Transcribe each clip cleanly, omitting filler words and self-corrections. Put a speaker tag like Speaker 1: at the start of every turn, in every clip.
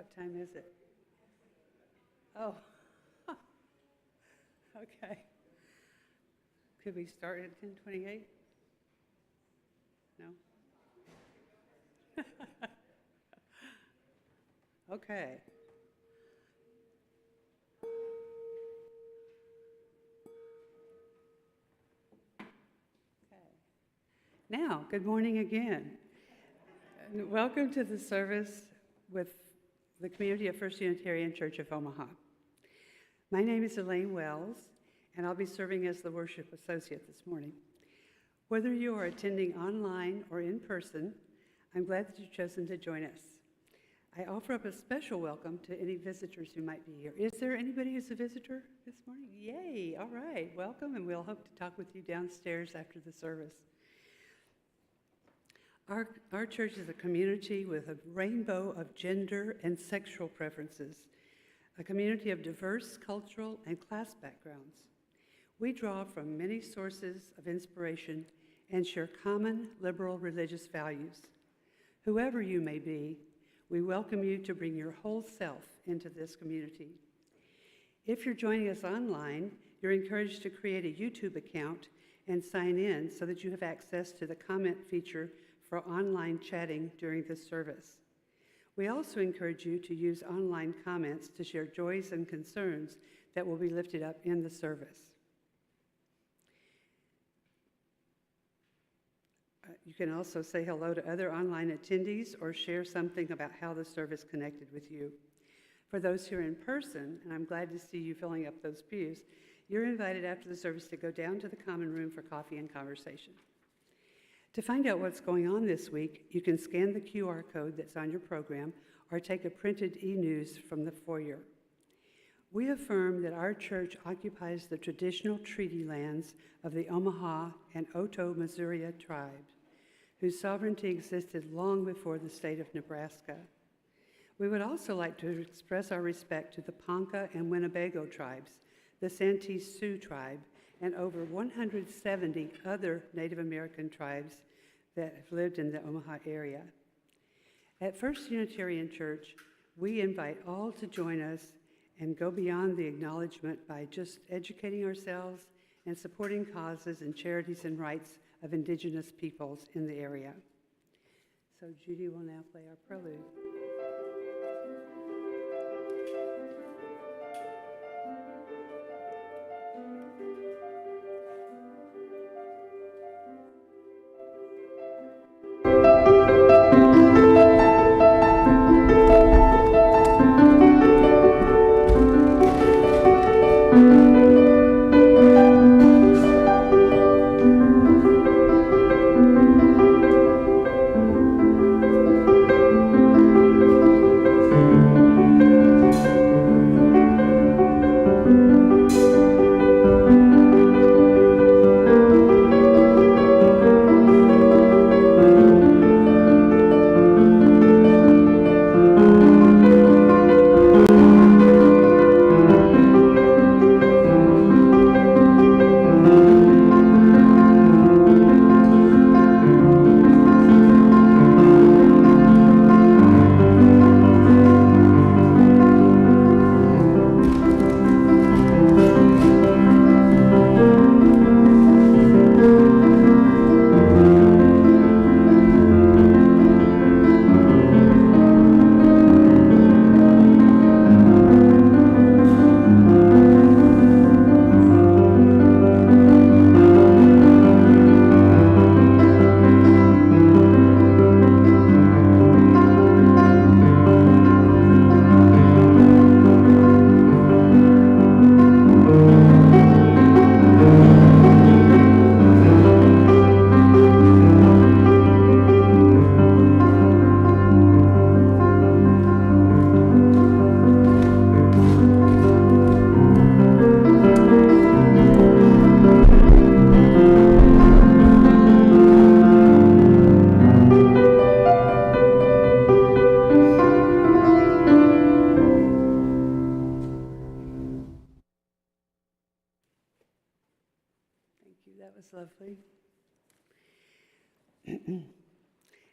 Speaker 1: What time is it? Oh, okay. Could we start at 10:28? No? Okay. Now, good morning again. And welcome to the service with the community of First Unitarian Church of Omaha. My name is Elaine Wells, and I'll be serving as the worship associate this morning. Whether you are attending online or in person, I'm glad that you've chosen to join us. I offer up a special welcome to any visitors who might be here. Is there anybody who's a visitor this morning? Yay, all right, welcome, and we'll hope to talk with you downstairs after the service. Our church is a community with a rainbow of gender and sexual preferences, a community of diverse cultural and class backgrounds. We draw from many sources of inspiration and share common liberal religious values. Whoever you may be, we welcome you to bring your whole self into this community. If you're joining us online, you're encouraged to create a YouTube account and sign in so that you have access to the comment feature for online chatting during this service. We also encourage you to use online comments to share joys and concerns that will be lifted up in the service. You can also say hello to other online attendees or share something about how the service connected with you. For those who are in person, and I'm glad to see you filling up those pews, you're invited after the service to go down to the common room for coffee and conversation. To find out what's going on this week, you can scan the QR code that's on your program or take a printed e-news from the foyer. We affirm that our church occupies the traditional treaty lands of the Omaha and Otoe, Missouri tribes, whose sovereignty existed long before the state of Nebraska. We would also like to express our respect to the Ponca and Winnebago tribes, the Santee Sioux tribe, and over 170 other Native American tribes that have lived in the Omaha area. At First Unitarian Church, we invite all to join us and go beyond the acknowledgement by just educating ourselves and supporting causes and charities and rights of indigenous peoples in the area. So Judy will now play our prelude.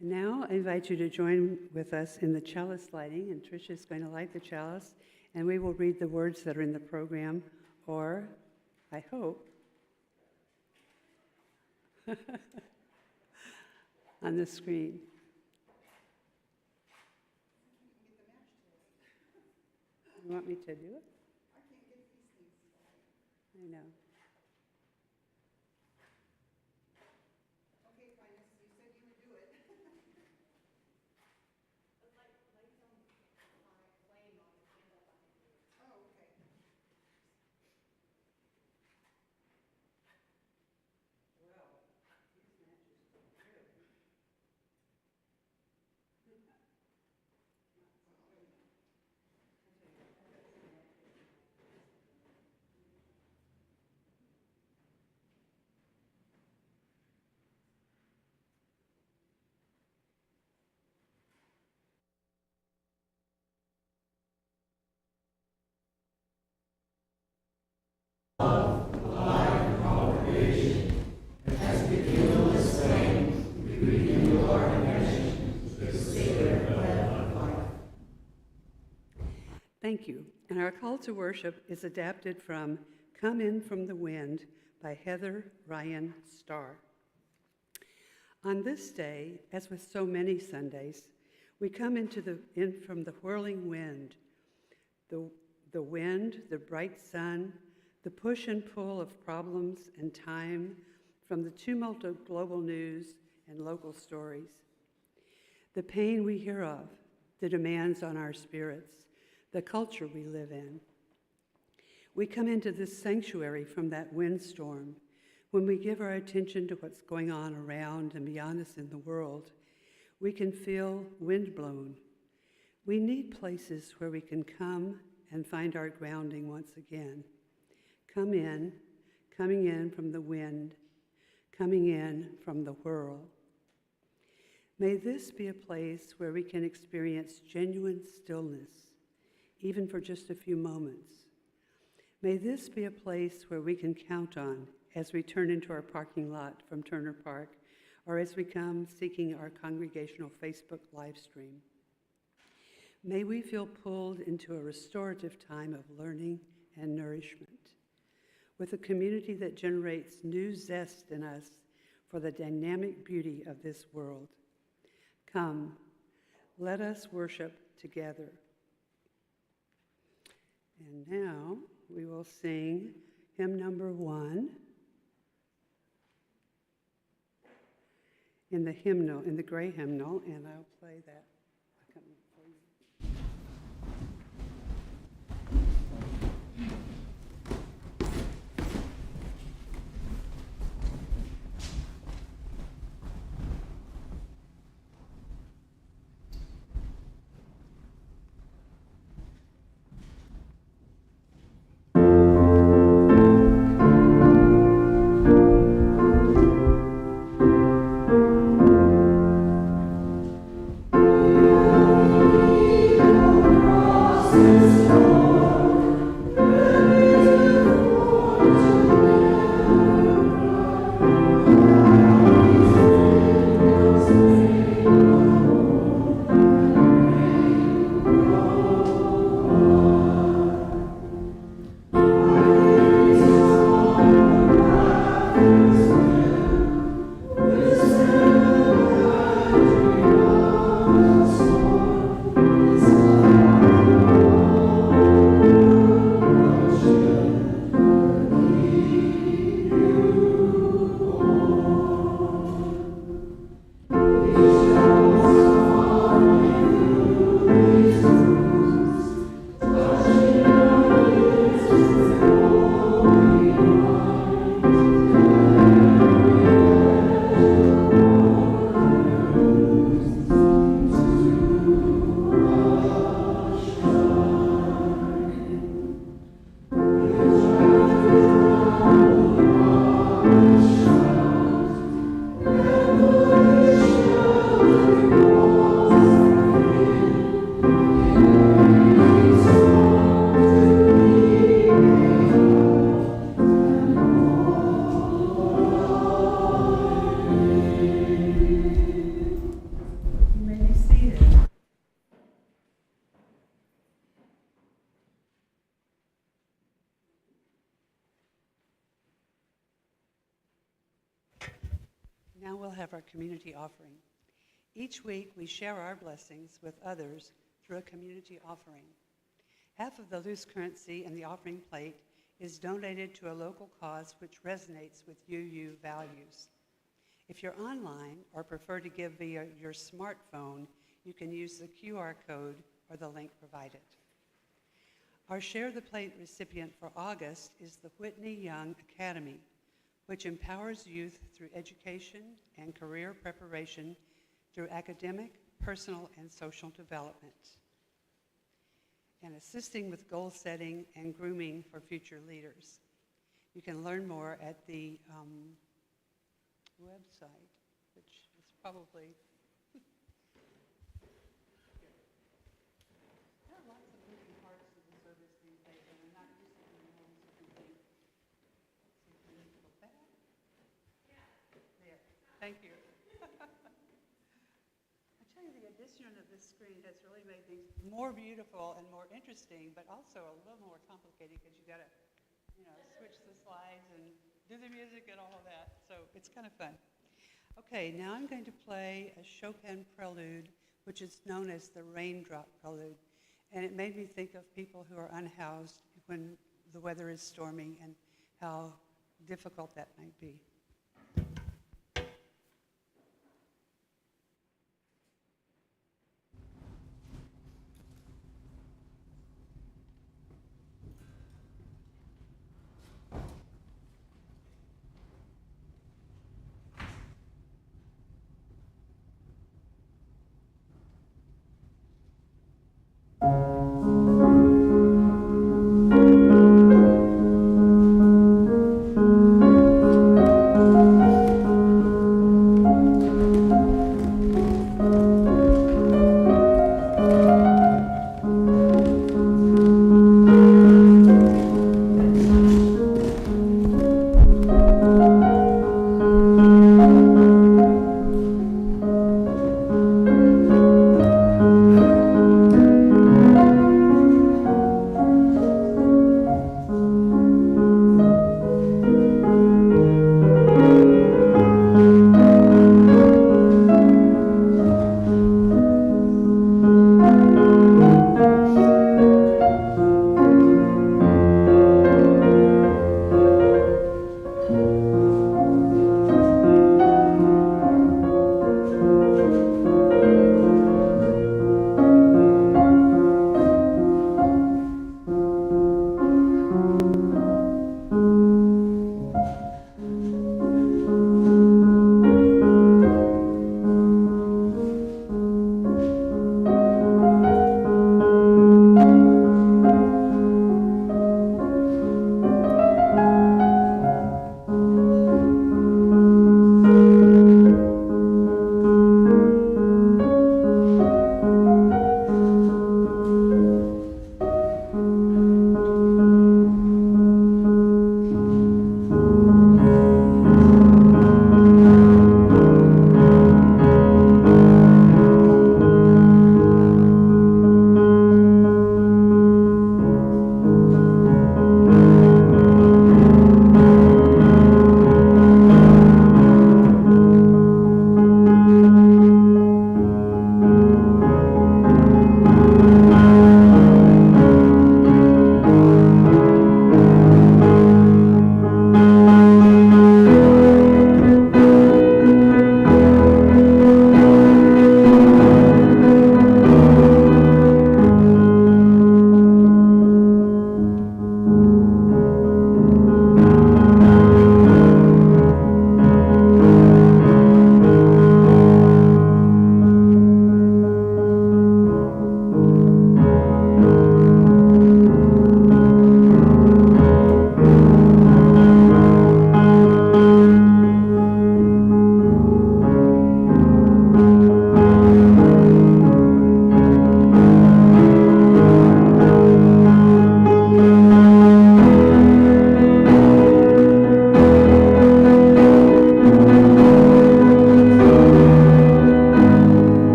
Speaker 1: And now I invite you to join with us in the chalice lighting, and Tricia is going to light the chalice, and we will read the words that are in the program, or, I hope, on the screen. You want me to do it? I know. Thank you. And our call to worship is adapted from Come In From the Wind by Heather Ryan Starr. On this day, as with so many Sundays, we come in from the whirling wind, the wind, the bright sun, the push and pull of problems and time, from the tumult of global news and local stories. The pain we hear of, the demands on our spirits, the culture we live in. We come into this sanctuary from that windstorm. When we give our attention to what's going on around and beyond us in the world, we can feel windblown. We need places where we can come and find our grounding once again. Coming in from the wind, coming in from the whirl. May this be a place where we can experience genuine stillness, even for just a few moments. May this be a place where we can count on as we turn into our parking lot from Turner Park, or as we come seeking our congregational Facebook live stream. May we feel pulled into a restorative time of learning and nourishment, with a community that generates new zest in us for the dynamic beauty of this world. Come, let us worship together. And now we will sing hymn number 1 in the hymnal, in the gray hymnal, and I'll play that accompaniment for you. Now we'll have our community offering. Each week, we share our blessings with others through a community offering. Half of the loose currency in the offering plate is donated to a local cause which resonates with UU values. If you're online or prefer to give via your smartphone, you can use the QR code or the link provided. Our Share the Plate recipient for August is the Whitney Young Academy, which empowers youth through education and career preparation through academic, personal, and social development, and assisting with goal setting and grooming for future leaders. You can learn more at the website, which is probably... There are lots of moving parts to the service these days, and we're not used to doing all these different things. Let's see if we need to go back. There. Thank you. I tell you, the addition of this screen has really made things more beautiful and more interesting, but also a little more complicated because you got to, switch the slides and do the music and all of that. So it's kind of fun. Okay, now I'm going to play a Chopin prelude, which is known as the raindrop prelude. And it made me think of people who are unhoused when the weather is stormy and how difficult that might be.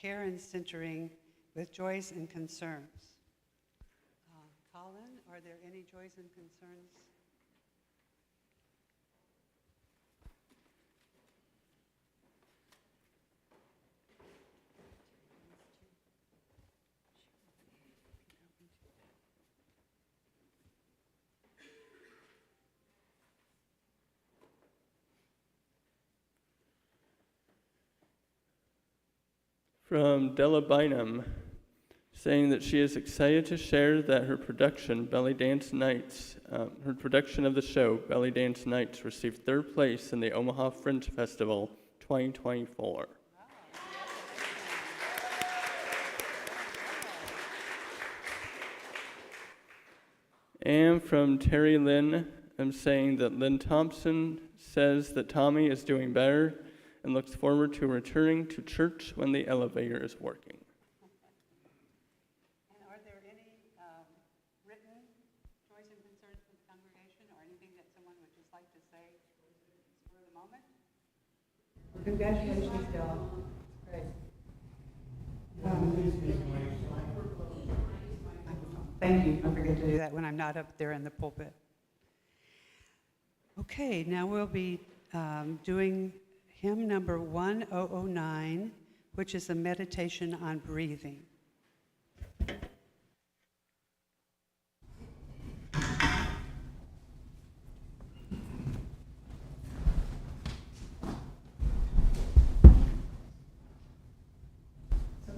Speaker 1: care and centering with joys and concerns. Colin, are there any joys and concerns?
Speaker 2: From Della Bynum, saying that she is excited to share that her production, Belly Dance Nights, her production of the show, Belly Dance Nights, received 3rd place in the Omaha Fringe Festival 2024. And from Terry Lynn, I'm saying that Lynn Thompson says that Tommy is doing better and looks forward to returning to church when the elevator is working.
Speaker 1: And are there any written joys and concerns from the congregation, or anything that someone would just like to say for the moment? Well, congratulations, Del. Great. Thank you. I forget to do that when I'm not up there in the pulpit. Okay, now we'll be doing hymn number 1009, which is a meditation on breathing. So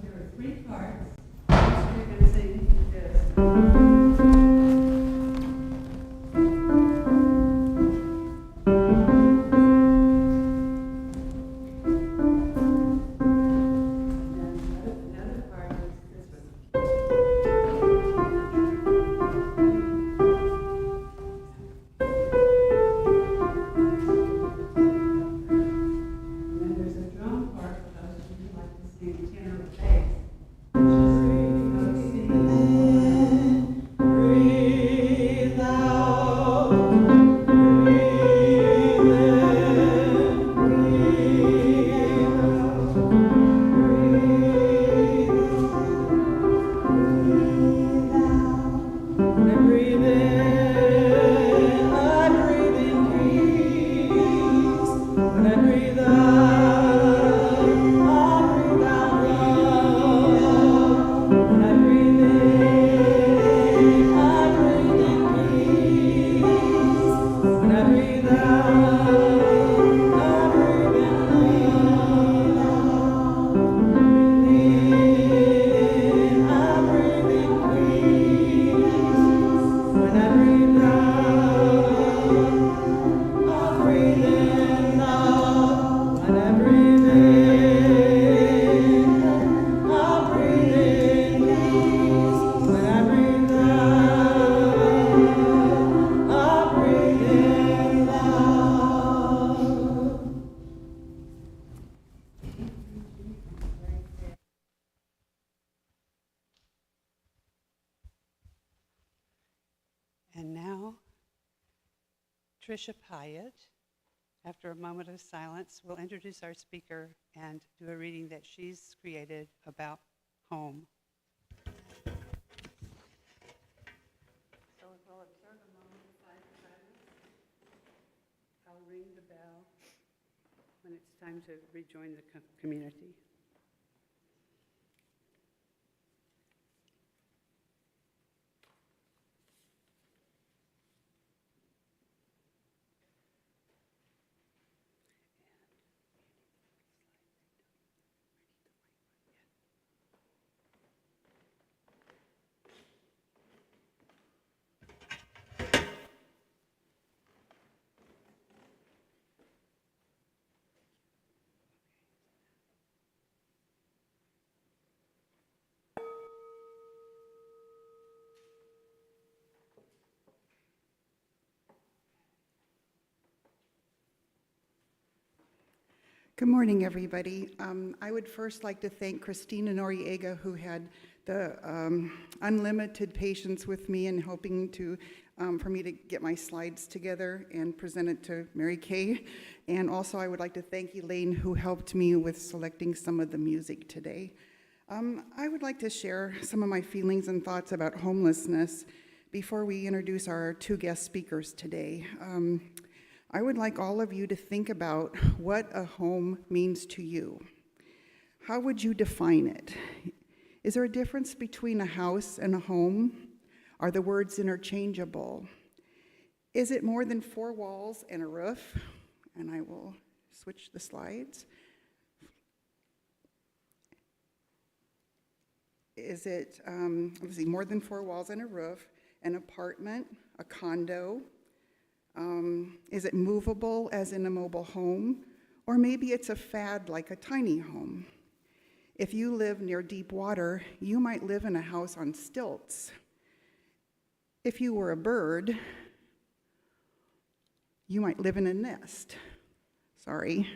Speaker 1: there are 3 parts. First, we're going to sing this. And now, Tricia Pyatt, after a moment of silence, will introduce our speaker and do a reading that she's created about home. So we'll observe a moment of silence. I'll ring the bell when it's time to rejoin the community.
Speaker 3: Good morning, everybody. I would first like to thank Christina Noriega, who had the unlimited patience with me in helping to for me to get my slides together and present it to Mary Kay. And also I would like to thank Elaine, who helped me with selecting some of the music today. I would like to share some of my feelings and thoughts about homelessness before we introduce our two guest speakers today. I would like all of you to think about what a home means to you. How would you define it? Is there a difference between a house and a home? Are the words interchangeable? Is it more than four walls and a roof? And I will switch the slides. Is it, let's see, more than four walls and a roof, an apartment, a condo? Is it movable, as in a mobile home? Or maybe it's a fad like a tiny home. If you live near deep water, you might live in a house on stilts. If you were a bird, you might live in a nest. Sorry.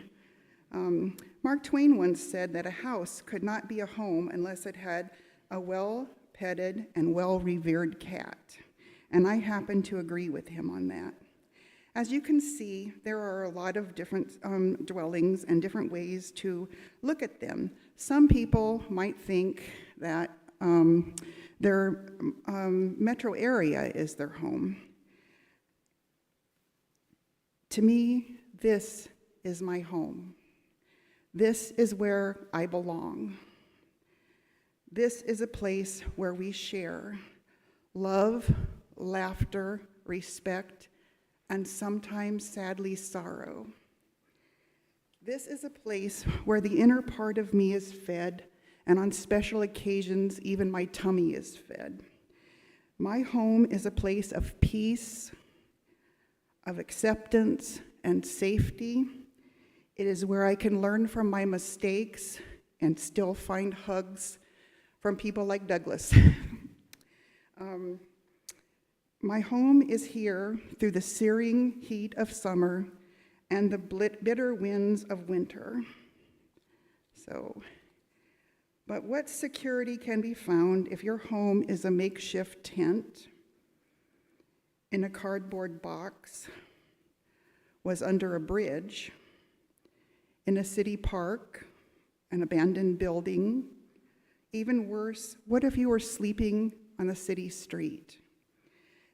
Speaker 3: Mark Twain once said that a house could not be a home unless it had a well-petted and well-revered cat. And I happen to agree with him on that. As you can see, there are a lot of different dwellings and different ways to look at them. Some people might think that their metro area is their home. To me, this is my home. This is where I belong. This is a place where we share love, laughter, respect, and sometimes, sadly, sorrow. This is a place where the inner part of me is fed, and on special occasions, even my tummy is fed. My home is a place of peace, of acceptance, and safety. It is where I can learn from my mistakes and still find hugs from people like Douglas. My home is here through the searing heat of summer and the bitter winds of winter. But what security can be found if your home is a makeshift tent, in a cardboard box, was under a bridge, in a city park, an abandoned building? Even worse, what if you were sleeping on a city street?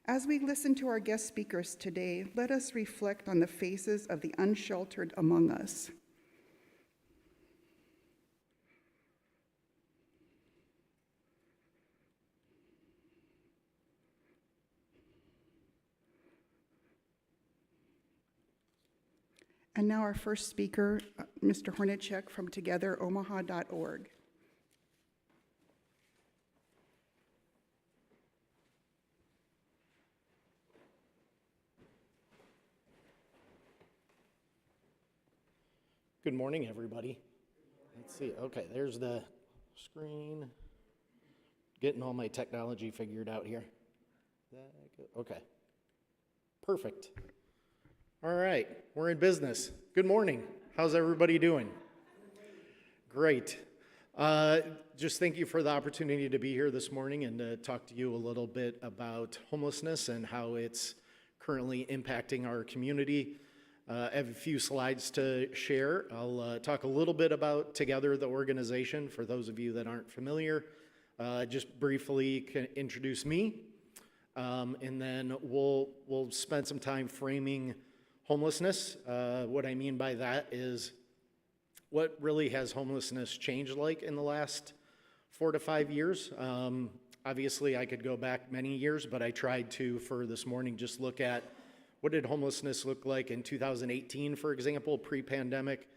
Speaker 3: As we listen to our guest speakers today, let us reflect on the faces of the unsheltered among us. And now our first speaker, Mr. Hornacek from TogetherOmaha.org.
Speaker 4: Good morning, everybody. Let's see. Okay, there's the screen. Getting all my technology figured out here. Okay. Perfect. All right, we're in business. Good morning. How's everybody doing? Great. Just thank you for the opportunity to be here this morning and to talk to you a little bit about homelessness and how it's currently impacting our community. I have a few slides to share. I'll talk a little bit about Together, the organization, for those of you that aren't familiar. Just briefly introduce me, and then we'll spend some time framing homelessness. What I mean by that is what really has homelessness changed like in the last 4 to 5 years. Obviously, I could go back many years, but I tried to, for this morning, just look at what did homelessness look like in 2018, for example, pre-pandemic?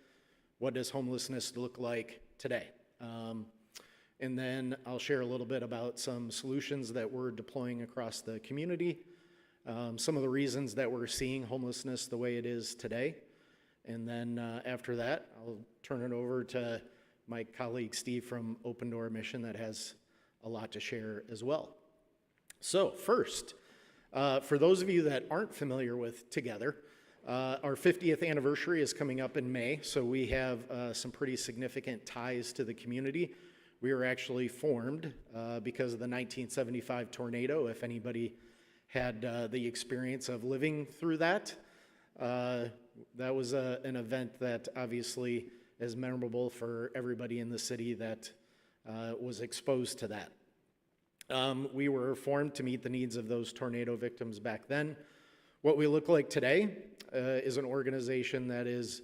Speaker 4: What does homelessness look like today? And then I'll share a little bit about some solutions that we're deploying across the community, some of the reasons that we're seeing homelessness the way it is today. And then after that, I'll turn it over to my colleague Steve from Open Door Mission that has a lot to share as well. So first, for those of you that aren't familiar with Together, our 50th anniversary is coming up in May, so we have some pretty significant ties to the community. We were actually formed because of the 1975 tornado, if anybody had the experience of living through that. That was an event that obviously is memorable for everybody in the city that was exposed to that. We were formed to meet the needs of those tornado victims back then. What we look like today is an organization that is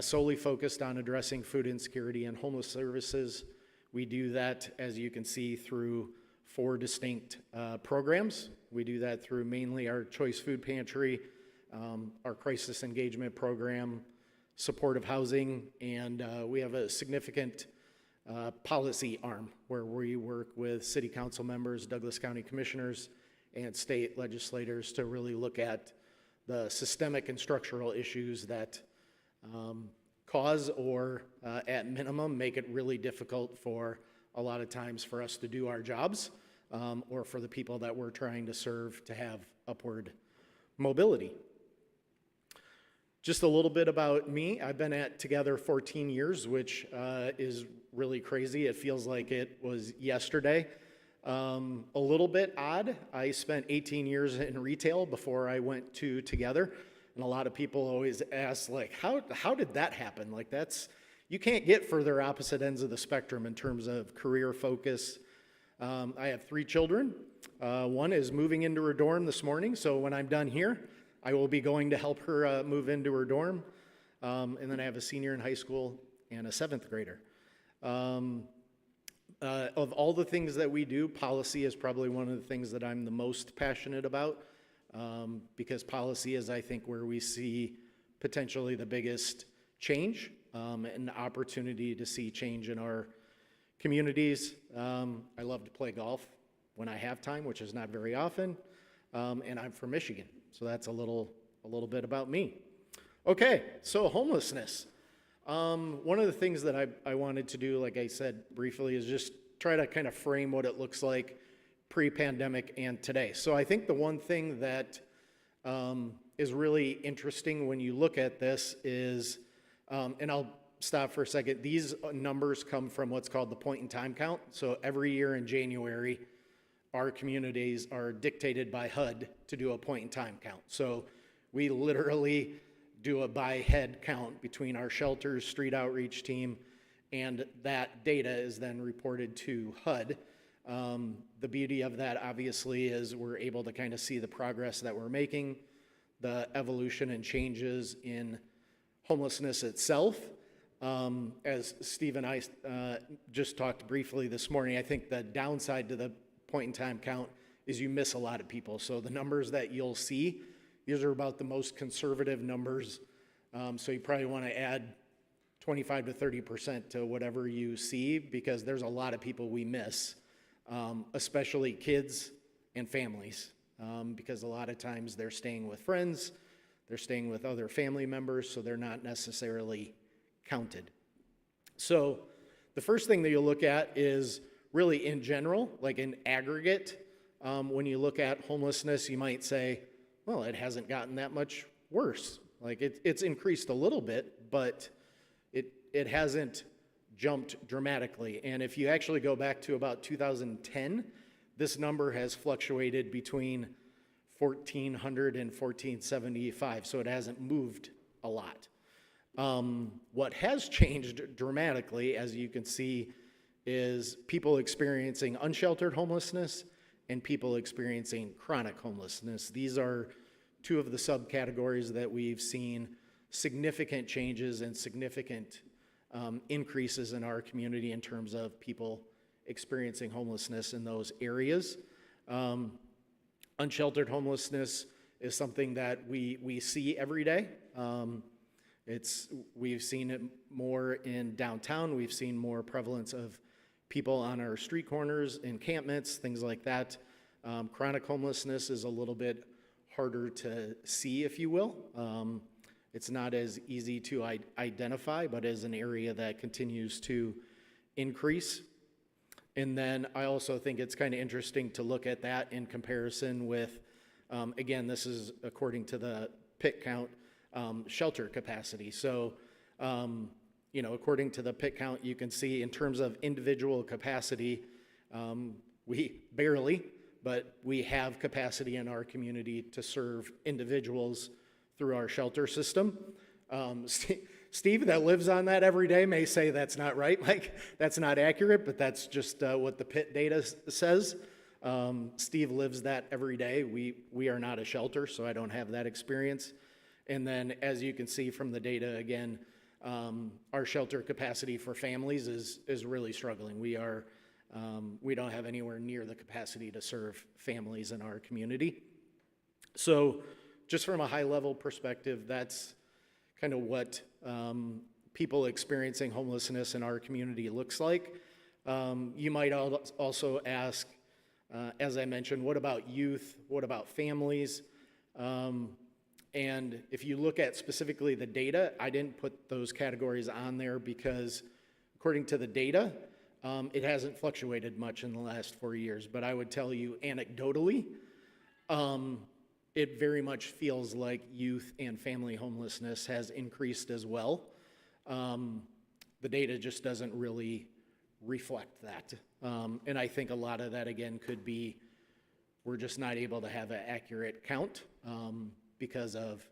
Speaker 4: solely focused on addressing food insecurity and homeless services. We do that, as you can see, through 4 distinct programs. We do that through mainly our Choice Food Pantry, our Crisis Engagement Program, supportive housing, and we have a significant policy arm where we work with city council members, Douglas County commissioners, and state legislators to really look at the systemic and structural issues that cause or at minimum make it really difficult for a lot of times for us to do our jobs or for the people that we're trying to serve to have upward mobility. Just a little bit about me. I've been at Together 14 years, which is really crazy. It feels like it was yesterday. A little bit odd. I spent 18 years in retail before I went to Together. And a lot of people always ask, like, how did that happen? Like, you can't get further opposite ends of the spectrum in terms of career focus. I have 3 children. One is moving into her dorm this morning, so when I'm done here, I will be going to help her move into her dorm. And then I have a senior in high school and a 7th grader. Of all the things that we do, policy is probably one of the things that I'm the most passionate about. Because policy is, I think, where we see potentially the biggest change and opportunity to see change in our communities. I love to play golf when I have time, which is not very often, and I'm from Michigan, so that's a little bit about me. Okay, so homelessness. One of the things that I wanted to do, like I said briefly, is just try to kind of frame what it looks like pre-pandemic and today. So I think the one thing that is really interesting when you look at this is, and I'll stop for a second, these numbers come from what's called the point-in-time count. So every year in January, our communities are dictated by HUD to do a point-in-time count. So we literally do a by-head count between our shelters, street outreach team, and that data is then reported to HUD. The beauty of that, obviously, is we're able to kind of see the progress that we're making, the evolution and changes in homelessness itself. As Steve and I just talked briefly this morning, I think the downside to the point-in-time count is you miss a lot of people. So the numbers that you'll see, these are about the most conservative numbers. So you probably want to add 25 to 30% to whatever you see, because there's a lot of people we miss. Especially kids and families, because a lot of times they're staying with friends, they're staying with other family members, so they're not necessarily counted. So the first thing that you'll look at is really in general, like in aggregate. When you look at homelessness, you might say, well, it hasn't gotten that much worse. Like it's increased a little bit, but it hasn't jumped dramatically. And if you actually go back to about 2010, this number has fluctuated between 1,400 and 1,475, so it hasn't moved a lot. What has changed dramatically, as you can see, is people experiencing unsheltered homelessness and people experiencing chronic homelessness. These are 2 of the subcategories that we've seen significant changes and significant increases in our community in terms of people experiencing homelessness in those areas. Unsheltered homelessness is something that we see every day. We've seen it more in downtown. We've seen more prevalence of people on our street corners, encampments, things like that. Chronic homelessness is a little bit harder to see, if you will. It's not as easy to identify, but is an area that continues to increase. And then I also think it's kind of interesting to look at that in comparison with, again, this is according to the PIT count, shelter capacity. So, according to the PIT count, you can see in terms of individual capacity, we barely, but we have capacity in our community to serve individuals through our shelter system. Steve, that lives on that every day, may say that's not right. Like, that's not accurate, but that's just what the PIT data says. Steve lives that every day. We are not a shelter, so I don't have that experience. And then, as you can see from the data again, our shelter capacity for families is really struggling. We don't have anywhere near the capacity to serve families in our community. So, just from a high-level perspective, that's kind of what people experiencing homelessness in our community looks like. You might also ask, as I mentioned, what about youth? What about families? And if you look at specifically the data, I didn't put those categories on there because according to the data, it hasn't fluctuated much in the last 4 years. But I would tell you anecdotally, it very much feels like youth and family homelessness has increased as well. The data just doesn't really reflect that. And I think a lot of that, again, could be we're just not able to have an accurate count because of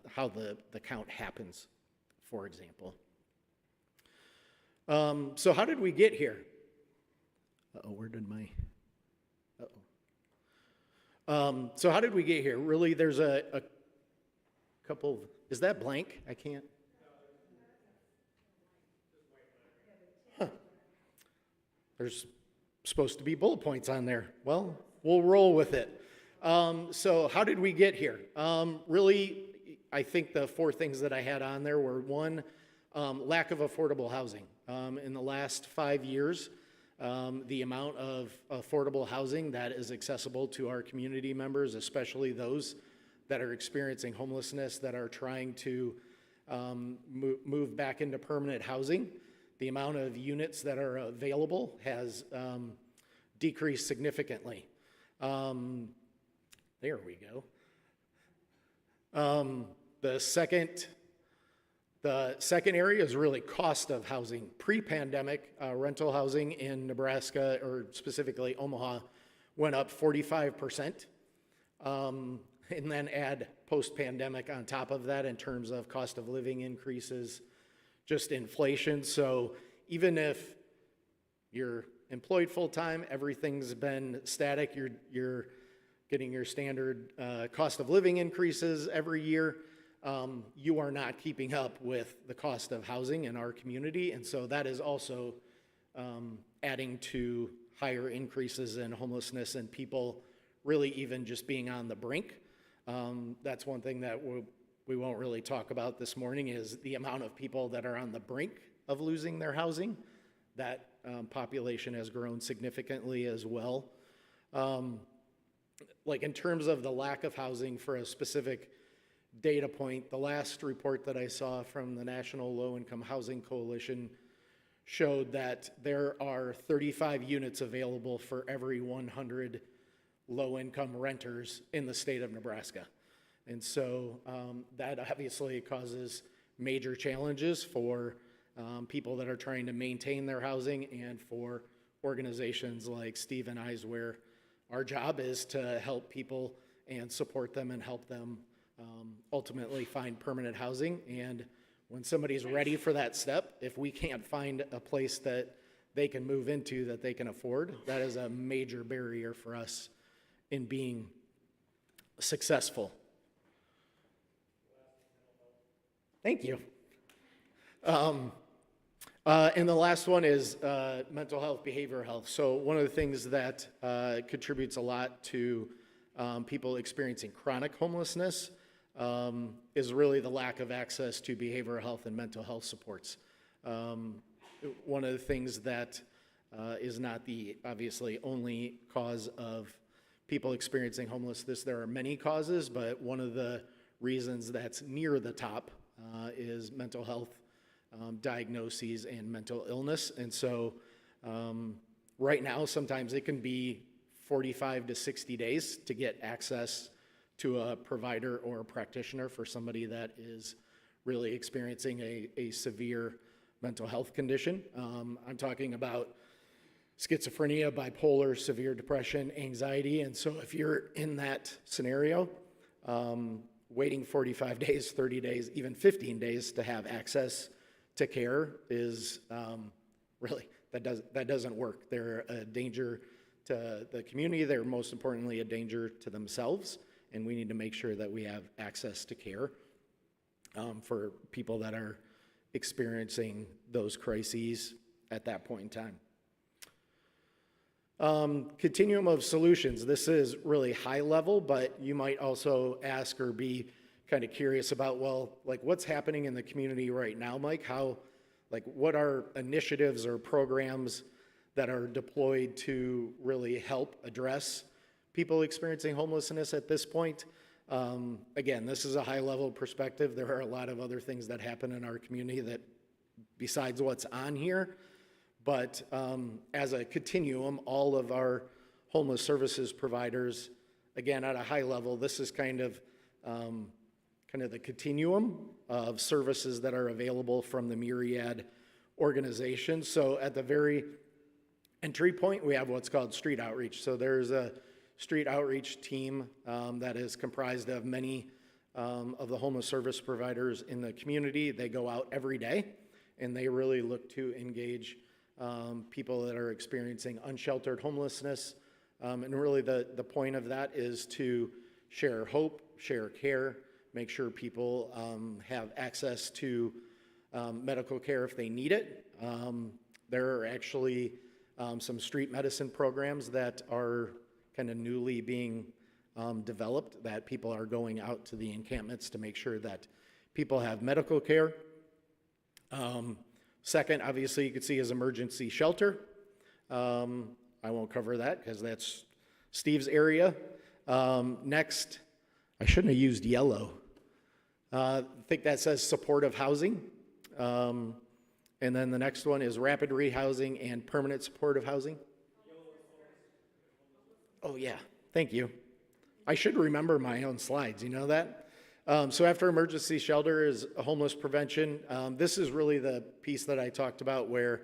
Speaker 4: how the count happens, for example. So how did we get here? Uh-oh, where did my... So how did we get here? Really, there's a couple, is that blank? I can't. Huh. There's supposed to be bullet points on there. Well, we'll roll with it. So how did we get here? Really, I think the 4 things that I had on there were 1, lack of affordable housing. In the last 5 years, the amount of affordable housing that is accessible to our community members, especially those that are experiencing homelessness, that are trying to move back into permanent housing, the amount of units that are available has decreased significantly. There we go. The second area is really cost of housing. Pre-pandemic, rental housing in Nebraska, or specifically Omaha, went up 45%. And then add post-pandemic on top of that in terms of cost of living increases, just inflation. So even if you're employed full-time, everything's been static, you're getting your standard cost of living increases every year, you are not keeping up with the cost of housing in our community, and so that is also adding to higher increases in homelessness and people really even just being on the brink. That's one thing that we won't really talk about this morning, is the amount of people that are on the brink of losing their housing. That population has grown significantly as well. Like in terms of the lack of housing, for a specific data point, the last report that I saw from the National Low-Income Housing Coalition showed that there are 35 units available for every 100 low-income renters in the state of Nebraska. And so that obviously causes major challenges for people that are trying to maintain their housing, and for organizations like Steve and I's, where our job is to help people and support them and help them ultimately find permanent housing. And when somebody's ready for that step, if we can't find a place that they can move into that they can afford, that is a major barrier for us in being successful. Thank you. And the last one is mental health, behavioral health. So one of the things that contributes a lot to people experiencing chronic homelessness is really the lack of access to behavioral health and mental health supports. One of the things that is not the obviously only cause of people experiencing homelessness. There are many causes, but one of the reasons that's near the top is mental health diagnoses and mental illness. And so right now, sometimes it can be 45 to 60 days to get access to a provider or a practitioner for somebody that is really experiencing a severe mental health condition. I'm talking about schizophrenia, bipolar, severe depression, anxiety. And so if you're in that scenario, waiting 45 days, 30 days, even 15 days to have access to care is really, that doesn't work. They're a danger to the community. They're most importantly a danger to themselves, and we need to make sure that we have access to care for people that are experiencing those crises at that point in time. Continuum of solutions. This is really high level, but you might also ask or be kind of curious about, well, like what's happening in the community right now, Mike? What are initiatives or programs that are deployed to really help address people experiencing homelessness at this point? Again, this is a high level perspective. There are a lot of other things that happen in our community that besides what's on here. But as a continuum, all of our homeless services providers, again, at a high level, this is kind of the continuum of services that are available from the myriad organizations. So at the very entry point, we have what's called street outreach. So there's a street outreach team that is comprised of many of the homeless service providers in the community. They go out every day, and they really look to engage people that are experiencing unsheltered homelessness. And really the point of that is to share hope, share care, make sure people have access to medical care if they need it. There are actually some street medicine programs that are kind of newly being developed, that people are going out to the encampments to make sure that people have medical care. Second, obviously, you can see is emergency shelter. I won't cover that because that's Steve's area. Next, I shouldn't have used yellow. I think that says supportive housing. And then the next one is rapid rehousing and permanent supportive housing. Oh, yeah. Thank you. I should remember my own slides. You know that? So after emergency shelter is homeless prevention. This is really the piece that I talked about where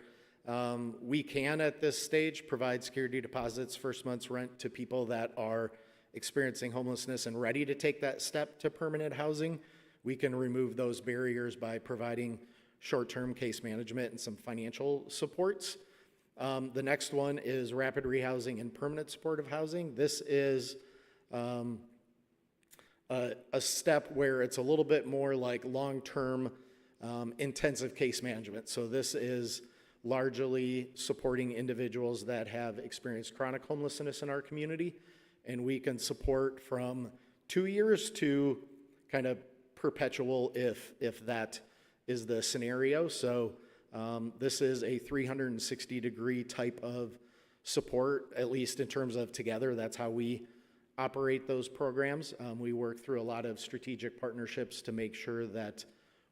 Speaker 4: we can, at this stage, provide security deposits, first month's rent to people that are experiencing homelessness and ready to take that step to permanent housing. We can remove those barriers by providing short-term case management and some financial supports. The next one is rapid rehousing and permanent supportive housing. This is a step where it's a little bit more like long-term intensive case management. So this is largely supporting individuals that have experienced chronic homelessness in our community, and we can support from 2 years to kind of perpetual if that is the scenario. So this is a 360-degree type of support, at least in terms of Together. That's how we operate those programs. We work through a lot of strategic partnerships to make sure that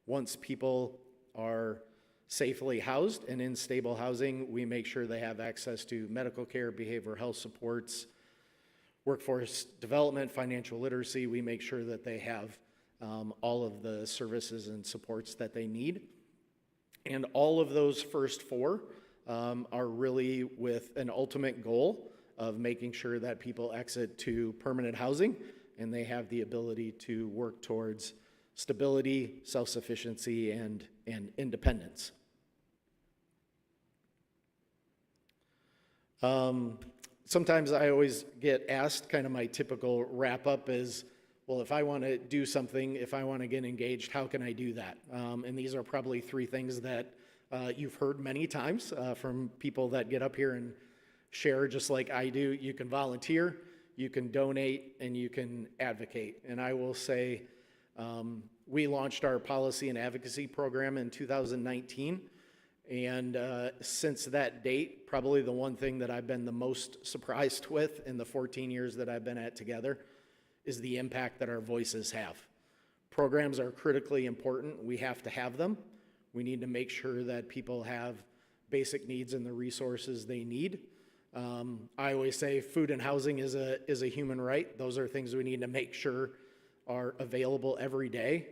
Speaker 4: once people are safely housed and in stable housing, we make sure they have access to medical care, behavioral health supports, workforce development, financial literacy. We make sure that they have all of the services and supports that they need. And all of those first four are really with an ultimate goal of making sure that people exit to permanent housing and they have the ability to work towards stability, self-sufficiency, and independence. Sometimes I always get asked, kind of my typical wrap-up is, well, if I want to do something, if I want to get engaged, how can I do that? And these are probably three things that you've heard many times from people that get up here and share just like I do. You can volunteer, you can donate, and you can advocate. And I will say we launched our policy and advocacy program in 2019. And since that date, probably the one thing that I've been the most surprised with in the 14 years that I've been at Together is the impact that our voices have. Programs are critically important. We have to have them. We need to make sure that people have basic needs and the resources they need. I always say food and housing is a human right. Those are things we need to make sure are available every day.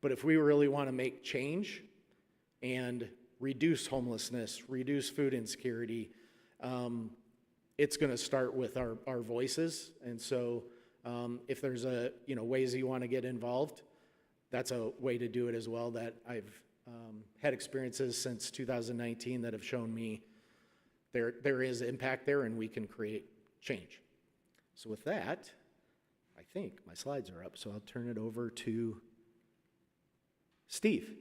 Speaker 4: But if we really want to make change and reduce homelessness, reduce food insecurity, it's going to start with our voices. And so If there's ways you want to get involved, that's a way to do it as well. That I've had experiences since 2019 that have shown me there is impact there and we can create change. So with that, I think my slides are up, so I'll turn it over to Steve.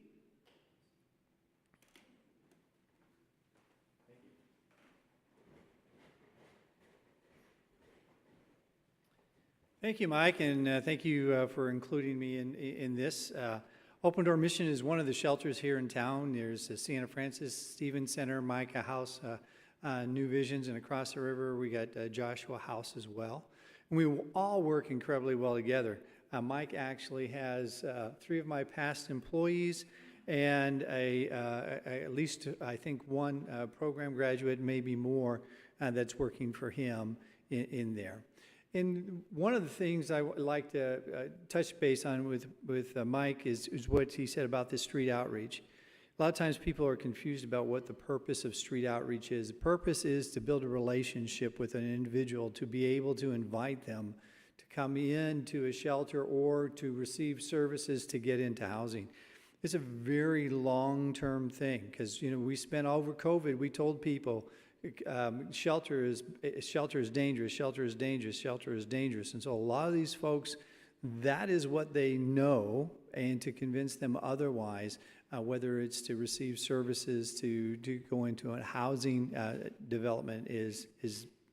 Speaker 5: Thank you, Mike, and thank you for including me in this. Open Door Mission is one of the shelters here in town. There's the Sienna Francis Stevens Center, Micah House, New Visions, and across the river we got Joshua House as well. And we all work incredibly well together. Mike actually has 3 of my past employees and at least I think 1 program graduate, maybe more, that's working for him in there. And one of the things I would like to touch base on with Mike is what he said about this street outreach. A lot of times people are confused about what the purpose of street outreach is. The purpose is to build a relationship with an individual, to be able to invite them to come into a shelter or to receive services to get into housing. It's a very long-term thing because, we spent over COVID, we told people, shelter is dangerous, shelter is dangerous, shelter is dangerous. And so a lot of these folks, that is what they know, and to convince them otherwise, whether it's to receive services, to go into a housing development is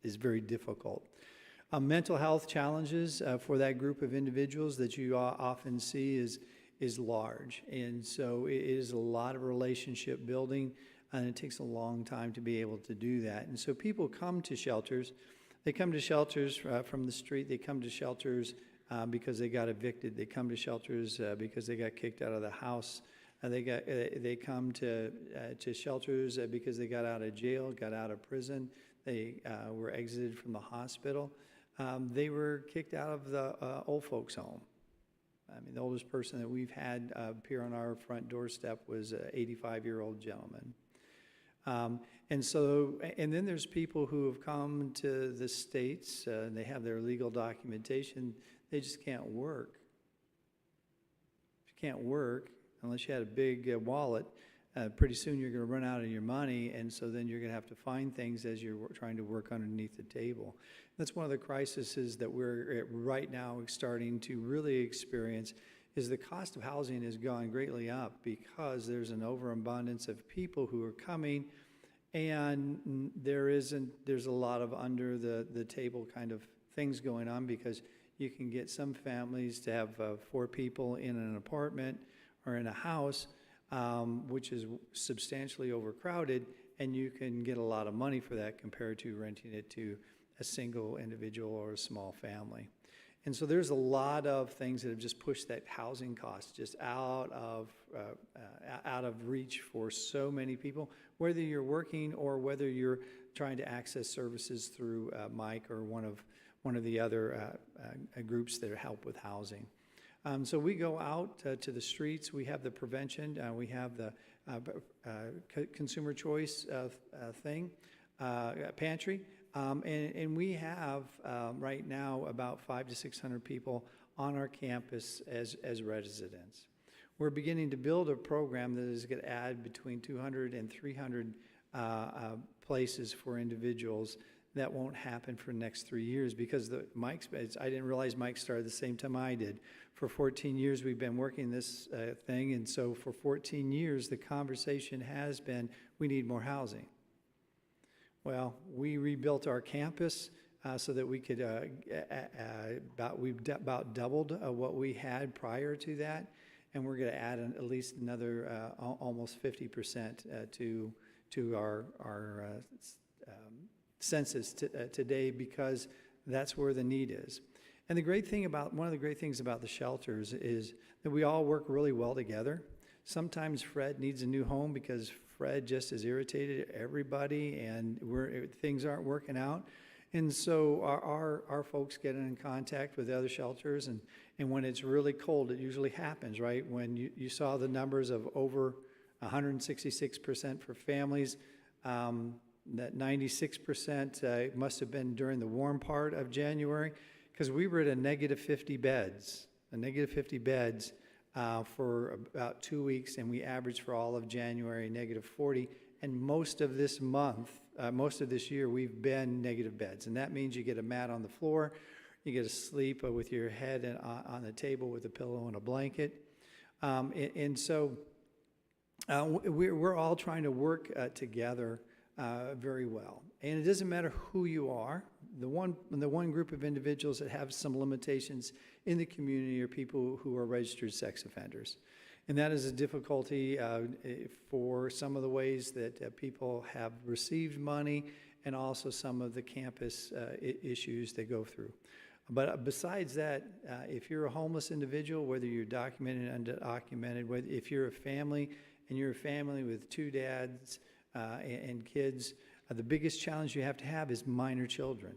Speaker 5: very difficult. Mental health challenges for that group of individuals that you often see is large. And so it is a lot of relationship building, and it takes a long time to be able to do that. And so people come to shelters. They come to shelters from the street. They come to shelters because they got evicted. They come to shelters because they got kicked out of the house. They come to shelters because they got out of jail, got out of prison. They were exited from the hospital. They were kicked out of the old folks' home. I mean, the oldest person that we've had appear on our front doorstep was an 85-year-old gentleman. And then there's people who have come to the States, and they have their legal documentation, they just can't work. If you can't work, unless you had a big wallet, pretty soon you're going to run out of your money, and so then you're going to have to find things as you're trying to work underneath the table. That's one of the crises that we're right now starting to really experience, is the cost of housing has gone greatly up because there's an overabundance of people who are coming, and there's a lot of under the table kind of things going on, because you can get some families to have 4 people in an apartment or in a house, which is substantially overcrowded, and you can get a lot of money for that compared to renting it to a single individual or a small family. And so there's a lot of things that have just pushed that housing cost just out of reach for so many people, whether you're working or whether you're trying to access services through Mike or one of the other groups that help with housing. So we go out to the streets. We have the prevention. We have the consumer choice pantry. And we have right now about 500 to 600 people on our campus as residents. We're beginning to build a program that is going to add between 200 and 300 places for individuals. That won't happen for the next 3 years because I didn't realize Mike started the same time I did. For 14 years we've been working this thing, and so for 14 years the conversation has been, we need more housing. Well, we rebuilt our campus so that we could, we've about doubled what we had prior to that, and we're going to add at least another almost 50% to our census today, because that's where the need is. And one of the great things about the shelters is that we all work really well together. Sometimes Fred needs a new home because Fred just has irritated everybody and things aren't working out. And so our folks get in contact with the other shelters, and when it's really cold, it usually happens, right? When you saw the numbers of over 166% for families, that 96% must have been during the warm part of January, because we were at a negative 50 beds, for about 2 weeks, and we averaged for all of January negative 40. And most of this month, most of this year, we've been negative beds. And that means you get a mat on the floor, you get to sleep with your head on the table with a pillow and a blanket. So we're all trying to work together very well. And it doesn't matter who you are. The one group of individuals that have some limitations in the community are people who are registered sex offenders. And that is a difficulty for some of the ways that people have received money and also some of the campus issues they go through. But besides that, if you're a homeless individual, whether you're documented or undocumented, if you're a family and you're a family with 2 dads and kids, the biggest challenge you have to have is minor children,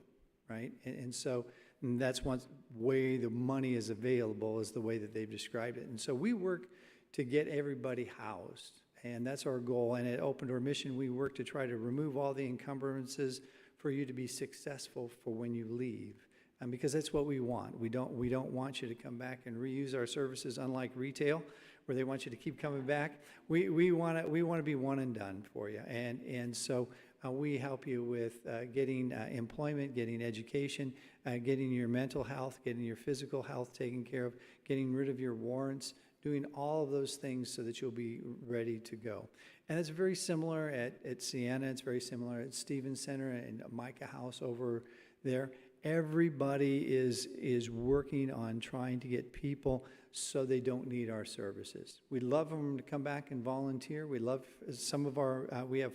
Speaker 5: right? And so that's one way the money is available, is the way that they've described it. And so we work to get everybody housed, and that's our goal. And at Open Door Mission, we work to try to remove all the encumbrances for you to be successful for when you leave, because that's what we want. We don't want you to come back and reuse our services, unlike retail, where they want you to keep coming back. We want to be one and done for you, and so we help you with getting employment, getting education, getting your mental health, getting your physical health taken care of, getting rid of your warrants, doing all of those things so that you'll be ready to go. And it's very similar at Sienna. It's very similar at Stevens Center and Micah House over there. Everybody is working on trying to get people so they don't need our services. We'd love them to come back and volunteer. We love some of our, we have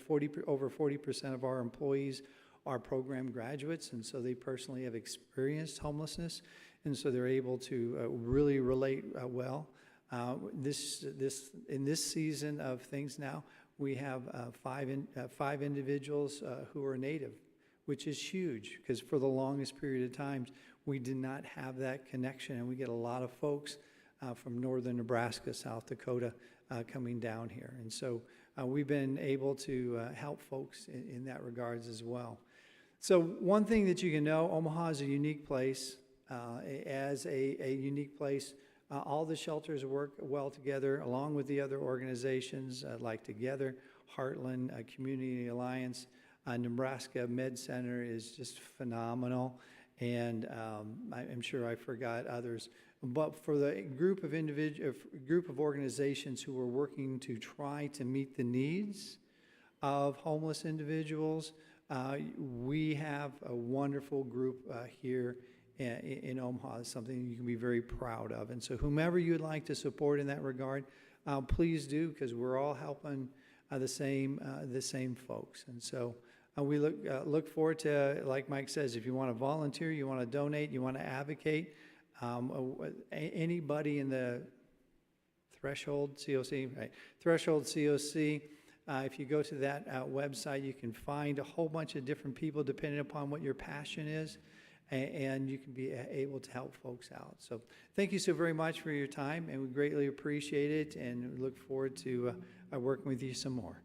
Speaker 5: over 40% of our employees are program graduates, and so they personally have experienced homelessness, and so they're able to really relate well. In this season of things now, we have five individuals who are Native, which is huge, because for the longest period of time, we did not have that connection, and we get a lot of folks from northern Nebraska, South Dakota, coming down here. And so we've been able to help folks in that regards as well. So one thing that you can know, Omaha is a unique place. As a unique place, all the shelters work well together, along with the other organizations like Together, Heartland, Community Alliance. Nebraska Med Center is just phenomenal, and I'm sure I forgot others. But for the group of organizations who are working to try to meet the needs of homeless individuals, we have a wonderful group here in Omaha. It's something you can be very proud of. And so whomever you'd like to support in that regard, please do, because we're all helping the same folks. And so we look forward to, like Mike says, if you want to volunteer, you want to donate, you want to advocate, anybody in the Threshold COC, right? Threshold COC, if you go to that website, you can find a whole bunch of different people depending upon what your passion is, and you can be able to help folks out. So thank you so very much for your time, and we greatly appreciate it, and we look forward to working with you some more.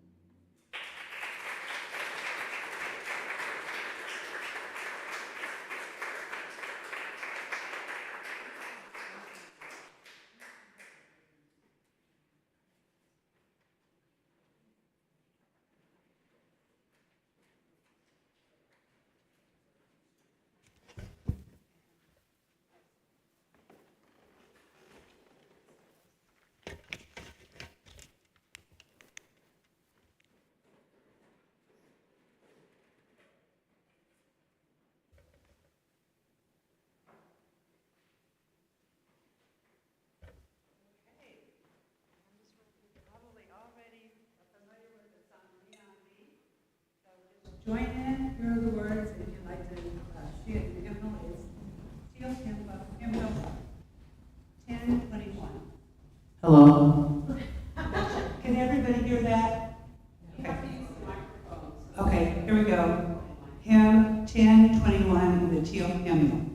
Speaker 1: Join in, hear the words, and if you'd like to see it, the hymnal is Teal Hymnal 1021. Hello. Can everybody hear that? Okay, here we go. Hymn 1021, the Teal Hymnal.